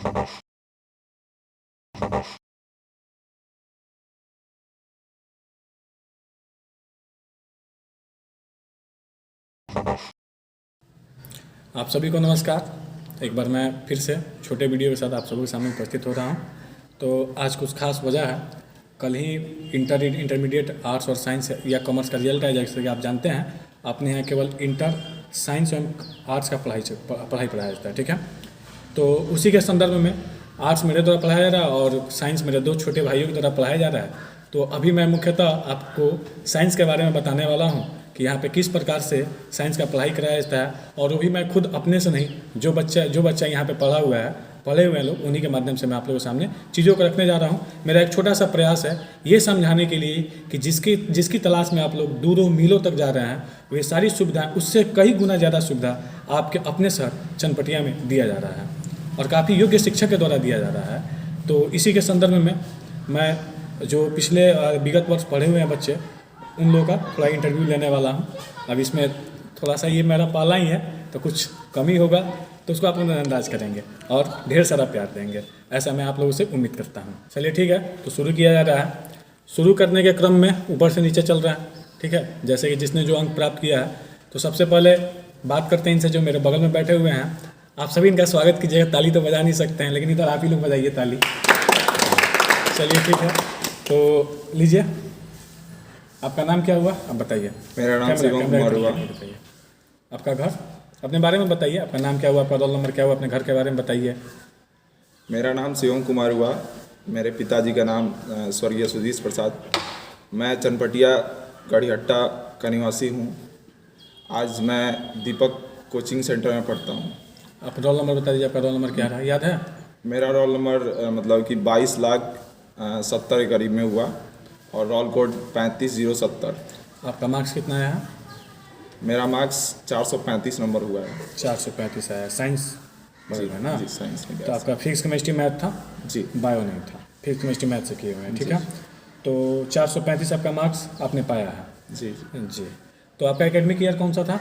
आप सभी को नमस्कार। एक बार मैं फिर से छोटे वीडियो के साथ आप सभी के सामने उपस्थित हो रहा हूं। तो आज कुछ खास वजह है, कल ही इंटरमीडिएट आर्ट्स और साइंस या कॉमर्स का रिजल्ट है। जैसे कि आप जानते हैं, अपने यहाँ केवल इंटर साइंस एवं आर्ट्स का पढ़ाई पढ़ाया जाता है, ठीक है। तो उसी के संदर्भ में आर्ट्स मेरे द्वारा पढ़ाया जा रहा है और साइंस मेरे दो छोटे भाइयों के द्वारा पढ़ाया जा रहा है। तो अभी मैं मुख्यतः आपको साइंस के बारे में बताने वाला हूँ कि यहाँ पे किस प्रकार से साइंस का पढ़ाई कराया जाता है, और वो भी मैं खुद अपने से नहीं, जो बच्चा यहाँ पे पढ़े हुए हैं लोग, उन्हीं के माध्यम से मैं आप लोगों के सामने चीज़ों को रखने जा रहा हूँ। मेरा एक छोटा सा प्रयास है ये समझाने के लिए कि जिसकी तलाश में आप लोग दूरों मीलों तक जा रहे हैं, वे सारी सुविधाएं, उससे कई गुना ज़्यादा सुविधा आपके अपने शहर चनपटिया में दिया जा रहा है और काफ़ी योग्य शिक्षक के द्वारा दिया जा रहा है। तो इसी के संदर्भ में मैं जो पिछले विगत वर्ष पढ़े हुए हैं बच्चे, उन लोगों का थोड़ा इंटरव्यू लेने वाला हूँ। अब इसमें थोड़ा सा ये मेरा पाला ही है, तो कुछ कमी होगा तो उसको आप लोग नज़रअंदाज करेंगे और ढेर सारा प्यार देंगे, ऐसा मैं आप लोगों से उम्मीद करता हूँ। चलिए ठीक है, तो शुरू किया जा रहा है। शुरू करने के क्रम में ऊपर से नीचे चल रहा है, ठीक है। जैसे कि जिसने जो अंक प्राप्त किया है, तो सबसे पहले बात करते हैं इनसे जो मेरे बगल में बैठे हुए हैं। आप सभी इनका स्वागत कीजिएगा। ताली तो बजा नहीं सकते हैं, लेकिन इधर आप ही लोग बजाइए ताली। चलिए ठीक है, तो लीजिए, आपका नाम क्या हुआ आप बताइए। मेरा नाम शिवम कुमार हुआ। आपका घर, अपने बारे में बताइए। आपका नाम क्या हुआ, आपका रोल नंबर क्या हुआ, अपने घर के बारे में बताइए। मेरा नाम शिवम कुमार हुआ। मेरे पिताजी का नाम स्वर्गीय सुधीश प्रसाद। मैं चनपटिया गढ़ीहट्टा का निवासी हूँ। आज मैं दीपक कोचिंग सेंटर में पढ़ता हूँ। आप रोल नंबर बता दीजिए, आपका रोल नंबर क्या है, याद है? मेरा रोल नंबर मतलब कि 22,70,000 के करीब में हुआ और रोल कोड 35,070। आपका मार्क्स कितना आया है? मेरा मार्क्स 435 नंबर हुआ है। 435 आया। साइंस है ना? जी, साइंस में। तो आपका फिजिक्स केमिस्ट्री मैथ था? जी, बायो नहीं था, फिजिक्स केमिस्ट्री मैथ से किए हुए हैं, ठीक है। तो 435 आपका मार्क्स आपने पाया है। जी जी। तो आपका एकेडमिक ईयर कौन सा था?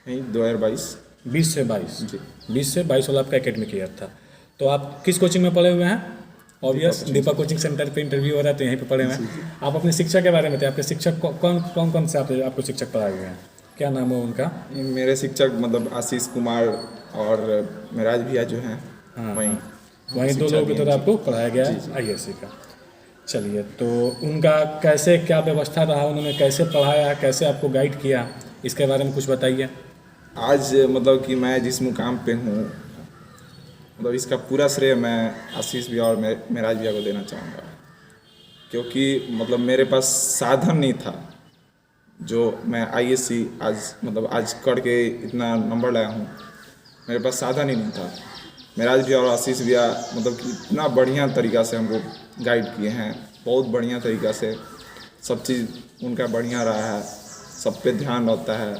यही 2022। 20 से 22? जी, 20 से 22 वाला आपका एकेडमिक ईयर था। तो आप किस कोचिंग में पढ़े हुए हैं? ऑब्वियस दीपक कोचिंग सेंटर पे इंटरव्यू हो रहा है, तो यहीं पे पढ़े हुए हैं। आप अपने शिक्षक के बारे में बताइए। आपके शिक्षक कौन से आपको शिक्षक पढ़ाए हुए हैं, क्या नाम है उनका? मेरे शिक्षक मतलब आशीष कुमार और मेराज भैया जो हैं, वहीं दो लोगों के द्वारा आपको पढ़ाया गया है आईएससी का। चलिए, तो उनका कैसे क्या व्यवस्था रहा, उन्होंने कैसे पढ़ाया, कैसे आपको गाइड किया, इसके बारे में कुछ बताइए। आज मतलब कि मैं जिस मुकाम पे हूँ, मतलब इसका पूरा श्रेय मैं आशीष भैया और मेराज भैया को देना चाहूँगा, क्योंकि मतलब मेरे पास साधन नहीं था जो मैं आईएससी आज करके इतना नंबर लाया हूँ। मेरे पास साधन ही नहीं था। मेराज भैया और आशीष भैया मतलब कि इतना बढ़िया तरीक़ा से हमको गाइड किए हैं, बहुत बढ़िया तरीक़ा से सब चीज़ उनका बढ़िया रहा है, सब पे ध्यान रहता है।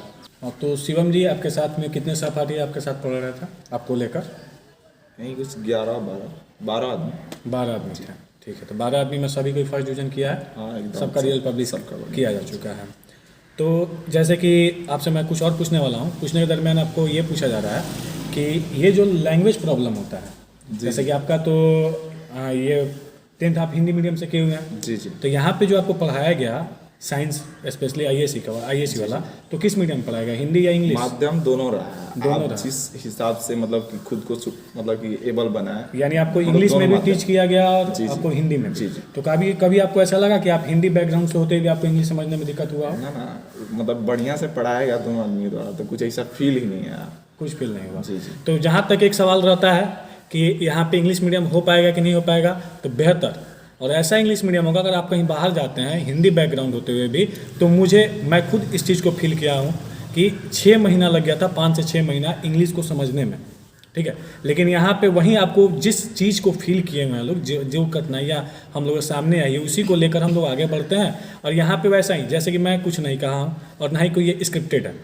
तो शिवम जी, आपके साथ में कितने सहपाठी आपके साथ पढ़ रहा था आपको लेकर? यहीं कुछ 12 आदमी। 12 आदमी थे, ठीक है। तो 12 आदमी में सभी को फर्स्ट डिवीजन किया है? हाँ, एकदम सबका रिजल्ट पब्लिश किया जा चुका है। तो जैसे कि आपसे मैं कुछ और पूछने वाला हूँ, पूछने के दरमियान आपको ये पूछा जा रहा है कि ये जो लैंग्वेज प्रॉब्लम होता है, जैसे कि आपका तो ये 10th आप हिंदी मीडियम से किए हुए हैं। जी। तो यहाँ पे जो आपको पढ़ाया गया साइंस, स्पेशली आईएससी वाला, तो किस मीडियम में पढ़ाया गया, हिंदी या इंग्लिश? माध्यम दोनों रहा है। दोनों आप रहा। जिस हिसाब से मतलब कि खुद को मतलब कि एबल बनाए, यानी आपको इंग्लिश में भी टीच किया गया और जी, आपको हिंदी में भी? जी। तो कभी आपको ऐसा लगा कि आप हिंदी बैकग्राउंड से होते हुए आपको इंग्लिश समझने में दिक्कत हुआ हो? ना, मतलब बढ़िया से पढ़ाया गया दोनों आदमी द्वारा, तो कुछ ऐसा फील ही नहीं आया। कुछ फील नहीं हुआ? जी। तो जहाँ तक एक सवाल रहता है कि यहाँ पे इंग्लिश मीडियम हो पाएगा कि नहीं हो पाएगा, तो बेहतर और ऐसा इंग्लिश मीडियम होगा, अगर आप कहीं बाहर जाते हैं हिंदी बैकग्राउंड होते हुए भी, तो मैं खुद इस चीज़ को फील किया हूँ कि 6 महीना लग गया था, 5 से 6 महीना इंग्लिश को समझने में, ठीक है। लेकिन यहाँ पे वहीं आपको जिस चीज़ को फील किए हुए हैं लोग, जो कठिनाइयाँ हम लोगों के सामने आई है, उसी को लेकर हम लोग आगे बढ़ते हैं। और यहाँ पे वैसा ही, जैसे कि मैं कुछ नहीं कहा हूँ और ना ही कोई ये स्क्रिप्टेड है।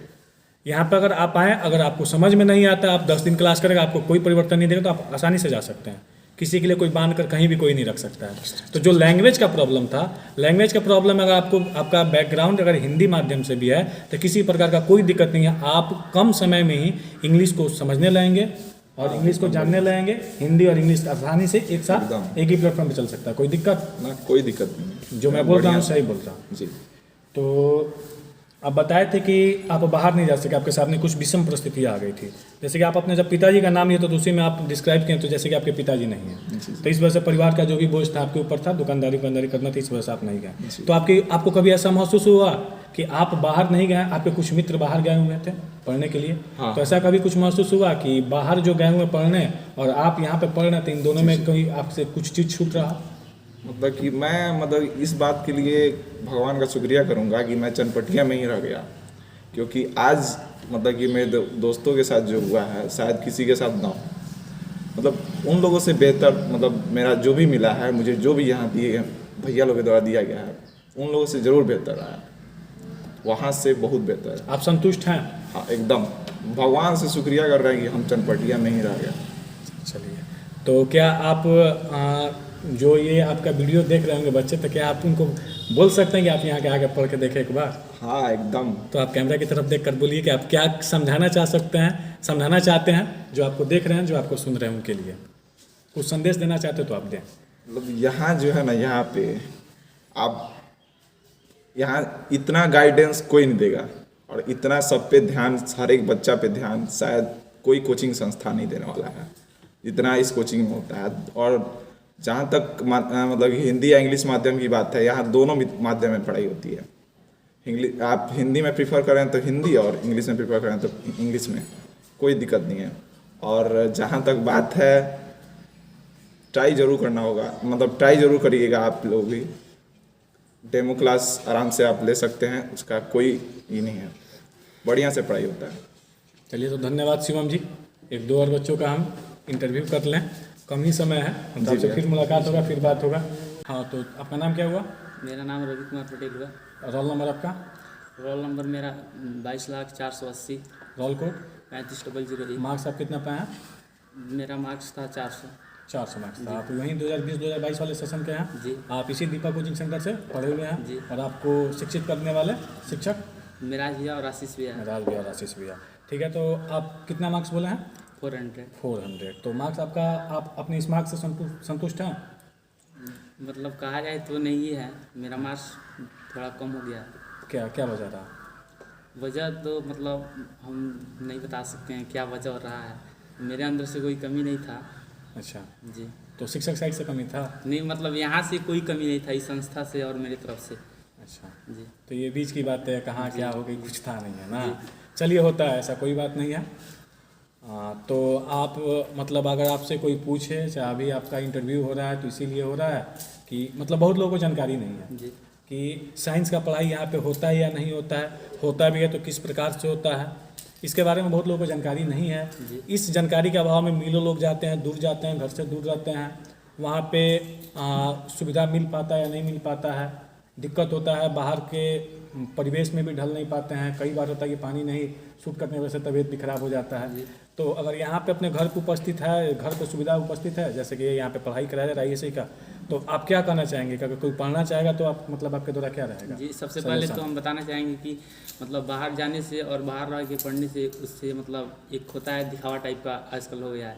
यहाँ पर अगर आप आएँ, अगर आपको समझ में नहीं आता, आप 10 दिन क्लास करेंगे, आपको कोई परिवर्तन नहीं देगा, तो आप आसानी से जा सकते हैं। किसी के लिए कोई बांध कर कहीं भी कोई नहीं रख सकता है। तो जो लैंग्वेज का प्रॉब्लम था, लैंग्वेज का प्रॉब्लम अगर आपका बैकग्राउंड अगर हिंदी माध्यम से भी है, तो किसी प्रकार का कोई दिक्कत नहीं है। आप कम समय में ही इंग्लिश को समझने लगेंगे और इंग्लिश को जानने लगेंगे, हिंदी और इंग्लिश आसानी से एक साथ एकदम। एक ही प्लेटफॉर्म पे चल सकता है, कोई दिक्कत? ना कोई दिक्कत नहीं। जो मैं बोल रहा हूँ सही बोल रहा हूँ। जी। तो आप बताए थे कि आप बाहर नहीं जा सके, आपके सामने कुछ विषम परिस्थितियाँ आ गई थी। जैसे कि आप अपने जब पिताजी का नाम लिया तो उसी में आप डिस्क्राइब किए, तो जैसे कि आपके पिताजी नहीं हैं, तो इस वजह से परिवार का जो भी बोझ था आपके ऊपर था, दुकानदारी करना था, इस वजह से आप नहीं गए। तो आपको कभी ऐसा महसूस हुआ कि आप बाहर नहीं गए, आपके कुछ मित्र बाहर गए हुए थे पढ़ने के लिए? हाँ। तो ऐसा कभी कुछ महसूस हुआ कि बाहर जो गए हुए पढ़ने और आप यहाँ पे पढ़ रहे थे, इन दोनों में कोई आपसे कुछ चीज़ छूट रहा? मतलब कि मैं इस बात के लिए भगवान का शुक्रिया करूंगा कि मैं चनपटिया में ही रह गया, क्योंकि आज कि मेरे दोस्तों के साथ जो हुआ है शायद किसी के साथ ना हो। उन लोगों से बेहतर मेरा जो भी मिला है, मुझे जो भी यहाँ दिए भैया लोगों के द्वारा दिया गया है, उन लोगों से ज़रूर बेहतर रहा है, वहाँ से बहुत बेहतर है। आप संतुष्ट हैं? हाँ एकदम, भगवान से शुक्रिया कर रहे हैं कि हम चनपटिया में ही रह गया। चलिए, तो क्या आप जो ये आपका वीडियो देख रहे होंगे बच्चे, तो क्या आप उनको बोल सकते हैं कि आप यहाँ के आगे पढ़ के देखें एक बार? हाँ एकदम। तो आप कैमरा की तरफ देखकर बोलिए कि आप क्या समझाना चाहते हैं जो आपको देख रहे हैं, जो आपको सुन रहे हैं, उनके लिए कुछ संदेश देना चाहते हो तो आप दें। यहाँ जो है ना, यहाँ पे आप यहाँ इतना गाइडेंस कोई नहीं देगा, और इतना सब पे ध्यान, हर एक बच्चा पे ध्यान शायद कोई कोचिंग संस्था नहीं देने वाला है जितना इस कोचिंग में होता है। और जहाँ तक हिंदी या इंग्लिश माध्यम की बात है, यहाँ दोनों माध्यम में पढ़ाई होती है। इंग्लिश आप हिंदी में प्रीफर करें तो हिंदी, और इंग्लिश में प्रीफर करें तो इंग्लिश में, कोई दिक्कत नहीं है। और जहाँ तक बात है, ट्राई ज़रूर करना होगा, ट्राई ज़रूर करिएगा आप लोग भी। डेमो क्लास आराम से आप ले सकते हैं, उसका कोई ये नहीं है, बढ़िया से पढ़ाई होता है। चलिए, तो धन्यवाद शिवम जी। एक दो और बच्चों का हम इंटरव्यू कर लें, कम ही समय है, हम आपसे फिर मुलाकात होगा, फिर बात होगा। हाँ, तो आपका नाम क्या हुआ? मेरा नाम रवि कुमार पटेल हुआ। रोल नंबर आपका? रोल नंबर मेरा 22,480। Roll code? 35,001। मार्क्स आप कितना पाए हैं? मेरा मार्क्स था 400। 400 मार्क्स था। आप वहीं 2020-2022 वाले सेशन के हैं? जी। आप इसी दीपा कोचिंग सेंटर से पढ़े हुए हैं? जी। और आपको शिक्षित करने वाले शिक्षक? मेराज भैया और आशीष भैया। मेराज भैया और आशीष भैया। ठीक है, तो आप कितना मार्क्स बोले हैं? 400। तो मार्क्स आपका, आप अपने इस मार्क्स से संतुष्ट हैं? कहा जाए तो नहीं है, मेरा मार्क्स थोड़ा कम हो गया। क्या वजह रहा? वजह तो हम नहीं बता सकते हैं क्या वजह हो रहा है। मेरे अंदर से कोई कमी नहीं था। अच्छा जी। तो शिक्षक साइड से कमी था? नहीं, यहाँ से कोई कमी नहीं था, इस संस्था से और मेरी तरफ से। अच्छा जी। तो ये बीच की बात है, कहाँ क्या हो गई, कुछ था नहीं है ना? चलिए, होता है, ऐसा कोई बात नहीं है। तो आप अगर आपसे कोई पूछे, चाहे अभी आपका इंटरव्यू हो रहा है तो इसीलिए हो रहा है कि बहुत लोगों को जानकारी नहीं है जी कि साइंस का पढ़ाई यहाँ पे होता है या नहीं होता है, होता भी है तो किस प्रकार से होता है, इसके बारे में बहुत लोगों को जानकारी नहीं है। इस जानकारी के अभाव में मीलों लोग जाते हैं, दूर जाते हैं, घर से दूर रहते हैं, वहाँ पे सुविधा मिल पाता है या नहीं मिल पाता है, दिक्कत होता है, बाहर के परिवेश में भी ढल नहीं पाते हैं। कई बार होता है कि पानी नहीं सूट करने की वजह से तबीयत भी खराब हो जाता है। तो अगर यहाँ पे अपने घर पे उपस्थित है, घर पे सुविधा उपस्थित है, जैसे कि यहाँ पे पढ़ाई कराया जा रहा है ISI का, तो आप क्या कहना चाहेंगे कि अगर कोई पढ़ना चाहेगा तो आप आपके द्वारा क्या रहेगा? जी, सबसे पहले तो हम बताना चाहेंगे कि बाहर जाने से और बाहर रह के पढ़ने से, उससे एक होता है दिखावा टाइप का आजकल हो गया है।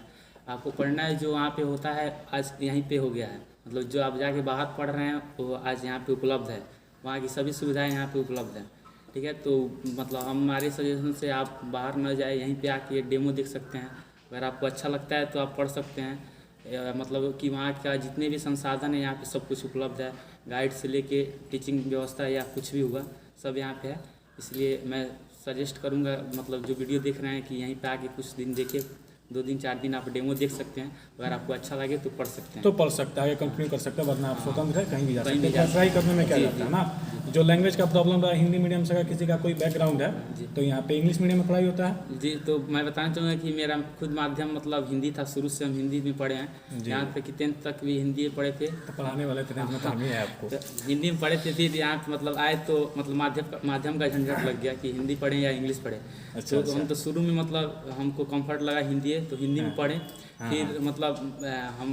आपको पढ़ना है जो वहाँ पे होता है आज यहीं पे हो गया है। जो आप जाके बाहर पढ़ रहे हैं वो आज यहाँ पे उपलब्ध है, वहाँ की सभी सुविधाएं यहाँ पे उपलब्ध है। ठीक है, तो हमारे सजेशन से आप बाहर न जाए, यहीं पे आके डेमो देख सकते हैं। अगर आपको अच्छा लगता है तो आप पढ़ सकते हैं। कि वहाँ का जितने भी संसाधन है यहाँ पे सब कुछ उपलब्ध है, गाइड से लेके टीचिंग व्यवस्था या कुछ भी हुआ सब यहाँ पे है। इसलिए मैं सजेस्ट करूँगा जो वीडियो देख रहे हैं कि यहीं पे आके कुछ दिन देखिए, 2 दिन 4 दिन आप डेमो देख सकते हैं। अगर आपको अच्छा लगे तो पढ़ सकते हैं, तो पढ़ सकता है, कंटिन्यू कर सकता है, वरना आप स्वतंत्र है, कहीं भी जा सकते हैं। ट्राई करने में क्या जाता है ना। जो लैंग्वेज का प्रॉब्लम रहा, हिंदी मीडियम से अगर किसी का कोई बैकग्राउंड है तो यहाँ पे इंग्लिश मीडियम में पढ़ाई होता है। जी, तो मैं बताना चाहूँगा कि मेरा खुद माध्यम हिंदी था, शुरू से हम हिंदी में पढ़े हैं। यहाँ पे कि 10th तक भी हिंदी में पढ़े थे। तो पढ़ाने वाले 10th में तो हम ही है आपको। तो हिंदी में पढ़े थे, फिर यहाँ पे आए तो माध्यम का झंझट लग गया कि हिंदी पढ़ें या इंग्लिश पढ़ें। अच्छा, तो हम तो शुरू में हमको कंफर्ट लगा हिंदी है तो हिंदी में पढ़ें। फिर हम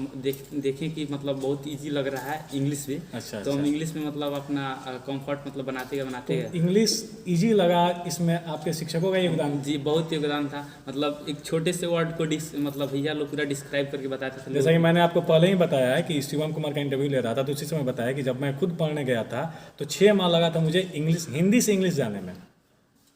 देखें कि बहुत इजी लग रहा है इंग्लिश भी। अच्छा, तो हम इंग्लिश में अपना कंफर्ट कंफर्ट मतलब बनाते गए इंग्लिश इजी लगा, इसमें आपके शिक्षकों का योगदान? जी बहुत योगदान था। मतलब एक छोटे से वर्ड को मतलब भैया लोग पूरा डिस्क्राइब करके बताते थे। जैसा कि मैंने आपको पहले ही बताया है कि शिवम कुमार का इंटरव्यू ले रहा था, तो उसी समय बताया कि जब मैं खुद पढ़ने गया था तो 6 माह लगा था मुझे इंग्लिश, हिंदी से इंग्लिश जाने में।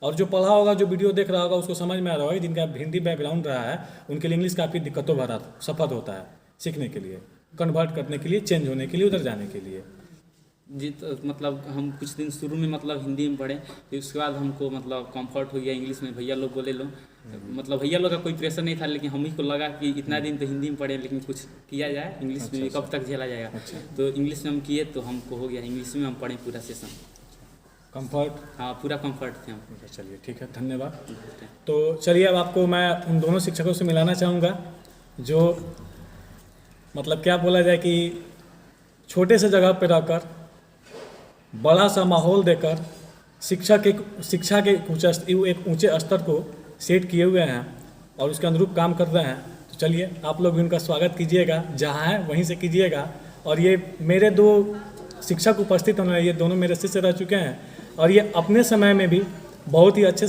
और जो पढ़ा होगा, जो वीडियो देख रहा होगा, उसको समझ में आ रहा होगा कि जिनका हिंदी बैकग्राउंड रहा है उनके लिए इंग्लिश काफ़ी दिक्कतों भरा सफर होता है सीखने के लिए, कन्वर्ट करने के लिए, चेंज होने के लिए, उधर जाने के लिए। जी तो मतलब हम कुछ दिन शुरू में मतलब हिंदी में पढ़े, फिर उसके बाद हमको मतलब कंफर्ट हो गया इंग्लिश में। भैया लोग बोले लो, मतलब भैया लोग का कोई प्रेशर नहीं था, लेकिन हम ही को लगा कि इतना दिन तो हिंदी में पढ़े, लेकिन कुछ किया जाए इंग्लिश में भी, कब तक झेला जाएगा। तो इंग्लिश में हम किए तो हमको हो गया, इंग्लिश में हम पढ़े पूरा सेशन। कंफर्ट? हाँ पूरा कंफर्ट थे हम। चलिए ठीक है, धन्यवाद। तो चलिए अब आपको मैं उन दोनों शिक्षकों से मिलाना चाहूँगा जो मतलब क्या बोला जाए कि छोटे से जगह पर रहकर बड़ा सा माहौल देकर शिक्षा के एक ऊंचे स्तर को सेट किए हुए हैं और उसके अनुरूप काम कर रहे हैं। तो चलिए आप लोग भी उनका स्वागत कीजिएगा, जहाँ है वहीं से कीजिएगा। और ये मेरे 2 शिक्षक उपस्थित होने, ये दोनों मेरे शिष्य रह चुके हैं और ये अपने समय में भी बहुत ही अच्छे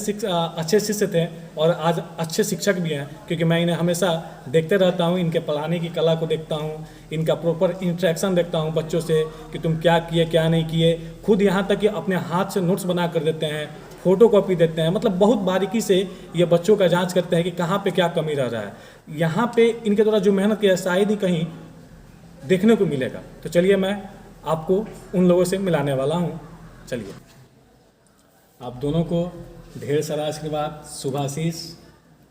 शिष्य थे और आज अच्छे शिक्षक भी हैं, क्योंकि मैं इन्हें हमेशा देखते रहता हूँ, इनके पढ़ाने की कला को देखता हूँ, इनका प्रॉपर इंटरेक्शन देखता हूँ बच्चों से कि तुम क्या किए क्या नहीं किए। खुद यहाँ तक कि अपने हाथ से नोट्स बना कर देते हैं, फोटो कॉपी देते हैं, मतलब बहुत बारीकी से ये बच्चों का जांच करते हैं कि कहाँ पे क्या कमी रह रहा है। यहाँ पे इनके द्वारा जो मेहनत किया है शायद ही कहीं देखने को मिलेगा। तो चलिए मैं आपको उन लोगों से मिलाने वाला हूँ। चलिए, आप दोनों को ढेर सारा आशीर्वाद, शुभाशीष,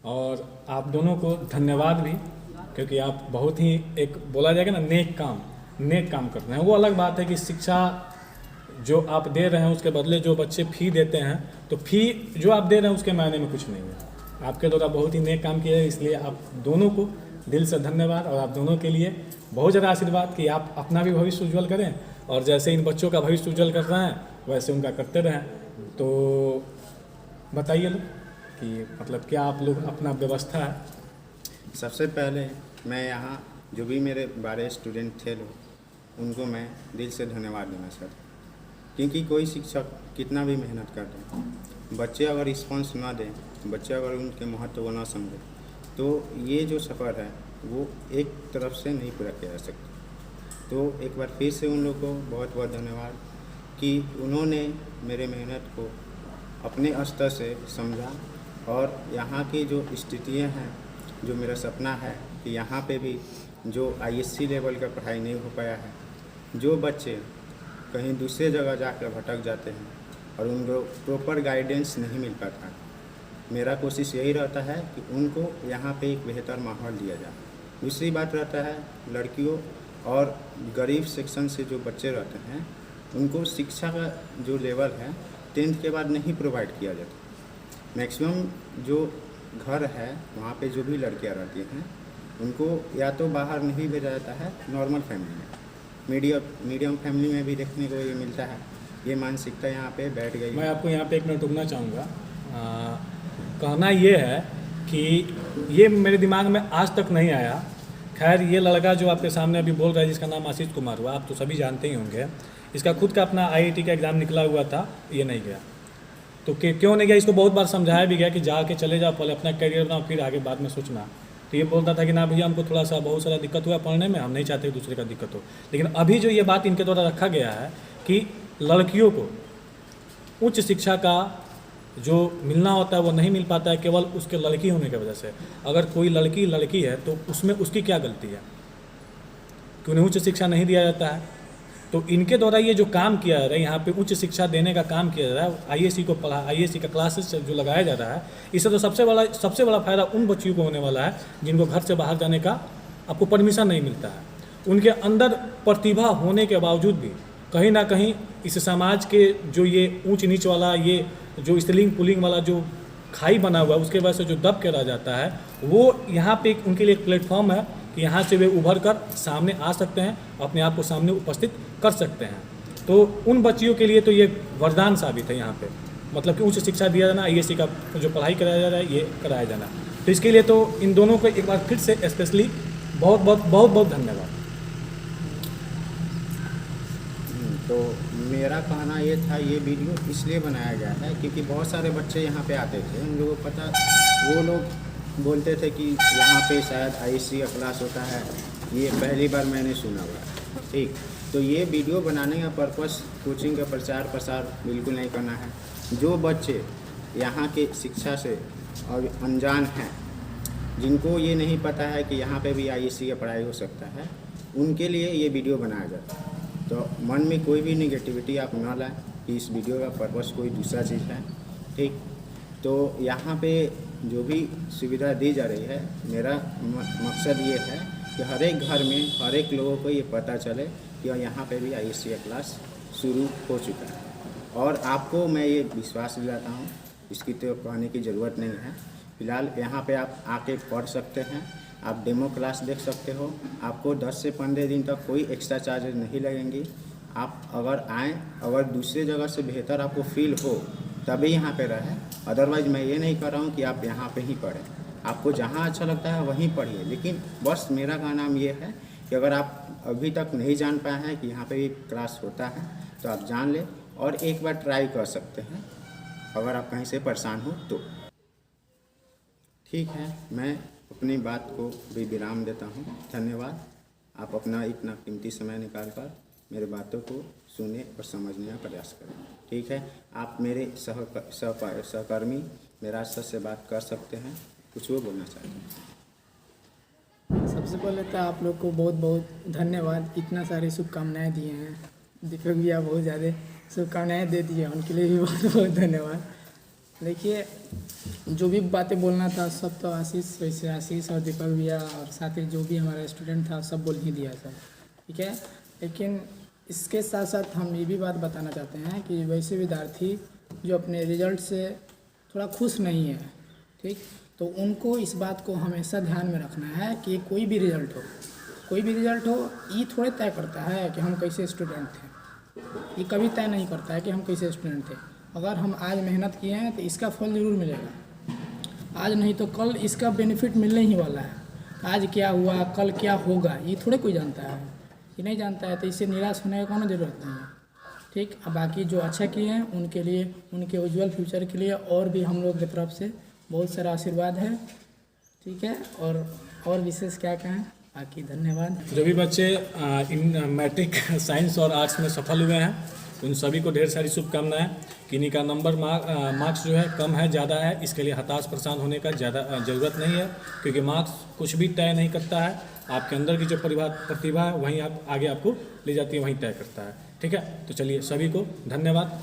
और आप दोनों को धन्यवाद भी, क्योंकि आप बहुत ही एक बोला जाएगा ना नेक काम करते हैं। वो अलग बात है कि शिक्षा जो आप दे रहे हैं उसके बदले जो बच्चे फ़ी देते हैं, तो फ़ी जो आप दे रहे हैं उसके मायने में कुछ नहीं है। आपके द्वारा बहुत ही नेक काम किया है, इसलिए आप दोनों को दिल से धन्यवाद और आप दोनों के लिए बहुत ज़्यादा आशीर्वाद कि आप अपना भी भविष्य उज्ज्वल करें और जैसे इन बच्चों का भविष्य उज्ज्वल कर रहे हैं वैसे उनका करते रहें। तो बताइए लोग कि मतलब क्या आप लोग अपना व्यवस्था है? सबसे पहले मैं यहाँ जो भी मेरे 12 स्टूडेंट थे लोग, उनको मैं दिल से धन्यवाद देना चाहता हूँ, क्योंकि कोई शिक्षक कितना भी मेहनत कर दे, बच्चे अगर रिस्पॉन्स ना दें, बच्चे अगर उनके महत्व को ना समझे, तो ये जो सफ़र है वो एक तरफ से नहीं पूरा किया जा सकता। तो एक बार फिर से उन लोगों को बहुत बहुत धन्यवाद कि उन्होंने मेरे मेहनत को अपने स्तर से समझा और यहाँ की जो स्थितियाँ हैं, जो मेरा सपना है कि यहाँ पे भी जो ISC लेवल का पढ़ाई नहीं हो पाया है, जो बच्चे कहीं दूसरे जगह जाकर भटक जाते हैं और उनको प्रॉपर गाइडेंस नहीं मिल पाता, मेरा कोशिश यही रहता है कि उनको यहाँ पे एक बेहतर माहौल दिया जाए। दूसरी बात रहता है लड़कियों और गरीब सेक्शन से जो बच्चे रहते हैं, उनको शिक्षा का जो लेवल है 10th के बाद नहीं प्रोवाइड किया जाता। मैक्सिमम जो घर है वहाँ पे जो भी लड़कियाँ रहती हैं उनको या तो बाहर नहीं भेजा जाता है, नॉर्मल फैमिली में, मीडियम फैमिली में भी देखने को ये मिलता है। ये मानसिकता यहाँ पे बैठ गई। मैं आपको यहाँ पे 1 मिनट रुकना चाहूँगा। कहना ये है कि ये मेरे दिमाग में आज तक नहीं आया। खैर, ये लड़का जो आपके सामने अभी बोल रहा है जिसका नाम आशीष कुमार हुआ, आप तो सभी जानते ही होंगे, इसका खुद का अपना IIT का एग्ज़ाम निकला हुआ था, ये नहीं गया। तो क्यों नहीं गया, इसको बहुत बार समझाया भी गया कि जाके चले जाओ, पहले अपना करियर बनाओ, फिर आगे बाद में सोचना। तो ये बोलता था कि ना भैया हमको थोड़ा सा बहुत सारा दिक्कत हुआ पढ़ने में, हम नहीं चाहते दूसरे का दिक्कत हो। लेकिन अभी जो ये बात इनके द्वारा रखा गया है कि लड़कियों को उच्च शिक्षा का जो मिलना होता है वो नहीं मिल पाता है केवल उसके लड़की होने की वजह से। अगर कोई लड़की है तो उसमें उसकी क्या गलती है कि उन्हें उच्च शिक्षा नहीं दिया जाता है? तो इनके द्वारा ये जो काम किया जा रहा है, यहाँ पे उच्च शिक्षा देने का काम किया जा रहा है, ISC का क्लासेस जो लगाया जा रहा है, इससे तो सबसे बड़ा फ़ायदा उन बच्चियों को होने वाला है जिनको घर से बाहर जाने का आपको परमिशन नहीं मिलता है। उनके अंदर प्रतिभा होने के बावजूद भी कहीं ना कहीं इस समाज के जो ये ऊंच नीच वाला, ये जो स्त्रीलिंग पुल्लिंग वाला जो खाई बना हुआ है, उसके वजह से जो दब के रह जाता है, वो यहाँ पे उनके लिए एक प्लेटफॉर्म है कि यहाँ से वे उभर कर सामने आ सकते हैं, अपने आप को सामने उपस्थित कर सकते हैं। तो उन बच्चियों के लिए तो ये वरदान साबित है यहाँ पे, मतलब कि उच्च शिक्षा दिया जाना, ISC का जो पढ़ाई कराया जा रहा है ये कराया जाना। तो इसके लिए तो इन दोनों को एक बार फिर से स्पेशली बहुत धन्यवाद। तो मेरा कहना ये था, ये वीडियो इसलिए बनाया गया है क्योंकि बहुत सारे बच्चे यहाँ पे आते थे, उन लोगों को पता, वो लोग बोलते थे कि यहाँ पे शायद IEC का क्लास होता है, ये पहली बार मैंने सुना हुआ है। ठीक, तो ये वीडियो बनाने का पर्पस कोचिंग का प्रचार प्रसार बिल्कुल नहीं करना है। जो बच्चे यहाँ के शिक्षा से और अनजान हैं, जिनको ये नहीं पता है कि यहाँ पे भी IEC का पढ़ाई हो सकता है, उनके लिए ये वीडियो बनाया जाता है। तो मन में कोई भी निगेटिविटी आप ना लाएं कि इस वीडियो का पर्पस कोई दूसरा चीज़ है। ठीक, तो यहाँ पे जो भी सुविधा दी जा रही है, मेरा मकसद ये है कि हर एक घर में हर एक लोगों को ये पता चले कि यहाँ पे भी IEC का क्लास शुरू हो चुका है। और आपको मैं ये विश्वास दिलाता हूँ, इसकी तो कहने की ज़रूरत नहीं है। फ़िलहाल यहाँ पे आप आके पढ़ सकते हैं, आप डेमो क्लास देख सकते हो। आपको 10 से 15 दिन तक कोई एक्स्ट्रा चार्जेज नहीं लगेंगी। आप अगर आएँ, अगर दूसरी जगह से बेहतर आपको फील हो तभी यहाँ पे रहें। अदरवाइज़ मैं ये नहीं कर रहा हूँ कि आप यहाँ पे ही पढ़ें, आपको जहाँ अच्छा लगता है वहीं पढ़िए। लेकिन बस मेरा कहना ये है कि अगर आप अभी तक नहीं जान पाए हैं कि यहाँ पे भी क्लास होता है तो आप जान लें और एक बार ट्राई कर सकते हैं, अगर आप कहीं से परेशान हो तो। ठीक है, मैं अपनी बात को भी विराम देता हूँ। धन्यवाद। आप अपना इतना कीमती समय निकाल कर मेरे बातों को सुने और समझने का प्रयास करें। ठीक है, आप मेरे सहकर्मी मेराज सर से बात कर सकते हैं, कुछ वो बोलना चाहते हैं। सबसे पहले तो आप लोग को बहुत बहुत धन्यवाद, इतना सारी शुभकामनाएं दिए हैं। दीपक भैया बहुत ज़्यादा शुभकामनाएं दे दी है, उनके लिए भी बहुत बहुत धन्यवाद। देखिए, जो भी बातें बोलना था सब तो आशीष और दीपक भैया और साथ ही जो भी हमारा स्टूडेंट था सब बोल ही दिया सब, ठीक है। लेकिन इसके साथ साथ हम ये भी बात बताना चाहते हैं कि वैसे विद्यार्थी जो अपने रिजल्ट से थोड़ा खुश नहीं है, ठीक, तो उनको इस बात को हमेशा ध्यान में रखना है कि कोई भी रिज़ल्ट हो, ये थोड़े तय करता है कि हम कैसे स्टूडेंट थे। ये कभी तय नहीं करता है कि हम कैसे स्टूडेंट थे। अगर हम आज मेहनत किए हैं तो इसका फल ज़रूर मिलेगा, आज नहीं तो कल इसका बेनिफिट मिलने ही वाला है। आज क्या हुआ कल क्या होगा ये थोड़े कोई जानता है, ये नहीं जानता है, तो इससे निराश होने की कोनो ज़रूरत नहीं है। ठीक, अब बाकी जो अच्छा किए हैं उनके लिए, उनके उज्जवल फ्यूचर के लिए और भी हम लोग की तरफ से बहुत सारा आशीर्वाद है, ठीक है। और विशेष क्या कहें, बाकी धन्यवाद। जो भी बच्चे इन मैट्रिक साइंस और आर्ट्स में सफल हुए हैं उन सभी को ढेर सारी शुभकामनाएं। किन्हीं का नंबर मार्क्स जो है कम है ज़्यादा है, इसके लिए हताश परेशान होने का ज़्यादा ज़रूरत नहीं है, क्योंकि मार्क्स कुछ भी तय नहीं करता है। आपके अंदर की जो प्रतिभा है वहीं आप आगे आपको ले जाती है, वहीं तय करता है। ठीक है, तो चलिए सभी को धन्यवाद।